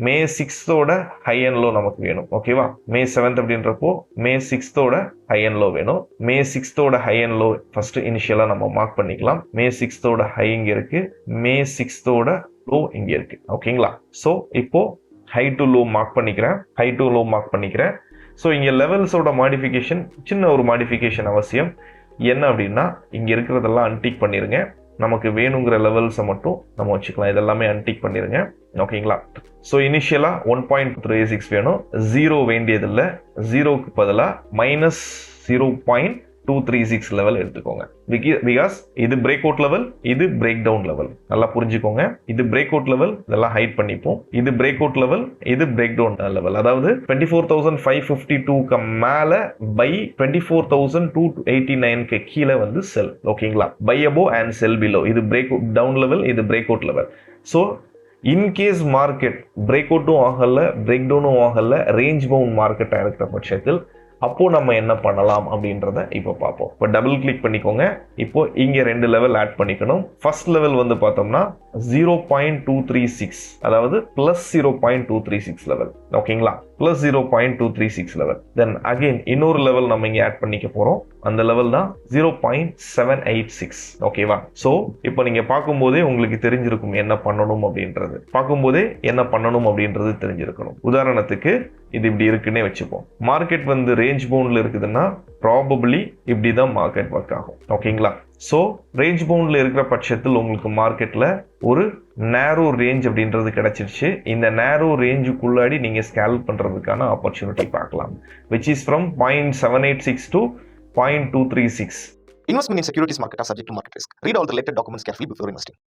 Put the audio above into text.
May 6th high and low நமக்கு வேணும். ஓகேவா? மே 7th அப்படின்றப்போ மே 6th ஹை அண்ட் லோ வேணும். May 6th high and low first இனிஷியலா நம்ம மார்க் பண்ணிக்கலாம். மே 6th ஹை இங்க இருக்கு, மே 6th லோ இங்க இருக்கு. ஓகேங்களா? ஸோ இப்போ ஹை டு லோ மார்க் பண்ணிக்கிறேன். ஸோ இங்கே லெவல்ஸோட மாடிஃபிகேஷன், சின்ன ஒரு மாடிஃபிகேஷன் அவசியம். என்ன அப்படின்னா, இங்கே இருக்கிறதெல்லாம் அன்டிக் பண்ணிடுங்க. நமக்கு வேணுங்கிற லெவல்ஸை மட்டும் நம்ம வச்சுக்கலாம். இதெல்லாமே அன்டிக் பண்ணிடுங்க. ஓகேங்களா? ஸோ இனிஷியலாக 1.36 வேணும். 0 வேண்டியதில்லை. 0க்கு பதிலாக -0.236 லெவல் எடுத்துக்கோங்க. பிகாஸ் இது பிரேக் அவுட் லெவல், இது பிரேக் டவுன் லெவல். நல்லா புரிஞ்சுக்கோங்க. இது பிரேக் அவுட் லெவல், இதெல்லாம் ஹைட் பண்ணிப்போம். இது பிரேக் அவுட் லெவல், இது பிரேக் டவுன் லெவல். அதாவது 24,552க்கு மேல பை 24,289க்கு கீழே வந்து செல். ஓகேங்களா? Buy above and sell below. இது பிரேக் டவுன் லெவல், இது break out level. So in case market break அவுட்டும் ஆகல, பிரேக் டவுனும் ஆகல, ரேஞ்ச் பவுண்ட் மார்க்கெட்டாக இருக்கிற பட்சத்தில் அப்போ நம்ம என்ன பண்ணலாம் அப்படின்றத இப்போ பார்ப்போம். இப்போ டபுள் கிளிக் பண்ணிக்கோங்க. இப்போ இங்க 2 லெவல் ஆட் பண்ணிக்கணும். ஃபர்ஸ்ட் லெவல் வந்து பார்த்தோம்னா 0.236, அதாவது +0.236 லெவல். ஓகேங்களா? +0.236 லெவல். தென் அகைன் இன்னொரு லெவல் நம்ம இங்க ஆட் பண்ணிக்க போறோம். அந்த லெவல் தான் 0.786. ஓகேவா? ஸோ இப்போ நீங்க பார்க்கும்போதே உங்களுக்கு தெரிஞ்சிருக்கும் என்ன பண்ணணும் அப்படின்றது தெரிஞ்சிருக்கணும். உதாரணத்துக்கு இது இப்படி இருக்குன்னே வச்சுப்போம். மார்க்கெட் வந்து ரேஞ்ச் பவுண்ட்ல இருக்குதுன்னா ப்ராபபிளி இப்படி தான் மார்க்கெட் ஒர்க் ஆகும். ஓகேங்களா? ஸோ ரேஞ்ச் பவுண்ட்ல இருக்கிற பட்சத்தில் உங்களுக்கு மார்க்கெட்ல ஒரு நேரோ ரேஞ்ச் அப்படின்றது கிடைச்சிருச்சு. இந்த நேரோ ரேஞ்சுக்குள்ளாடி நீங்க ஸ்கேல்ப் பண்றதுக்கான ஆப்பர்ச்சுனிட்டி பார்க்கலாம். Which is from 0.786 to 0.236. Investment in securities market are subject to market risk. Read all the related documents carefully before investing.